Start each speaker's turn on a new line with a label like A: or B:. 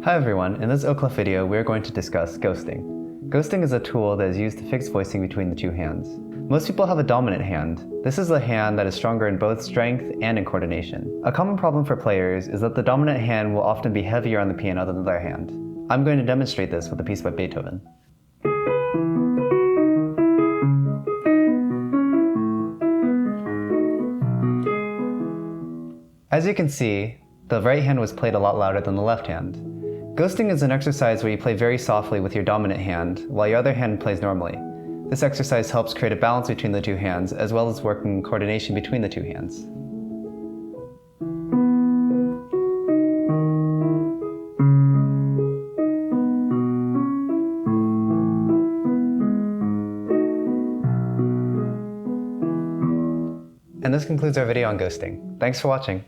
A: Hi everyone, in this Oclef video we are going to discuss ghosting. Ghosting is a tool that is used to fix voicing between the two hands. Most people have a dominant hand. This is a hand that is stronger in both strength and in coordination. A common problem for players is that the dominant hand will often be heavier on the piano than the other hand. I'm going to demonstrate this with a piece by Beethoven. As you can see, the right hand was played a lot louder than the left hand. Ghosting is an exercise where you play very softly with your dominant hand, while your other hand plays normally. This exercise helps create a balance between the two hands, as well as working coordination between the two hands. And this concludes our video on ghosting. Thanks for watching.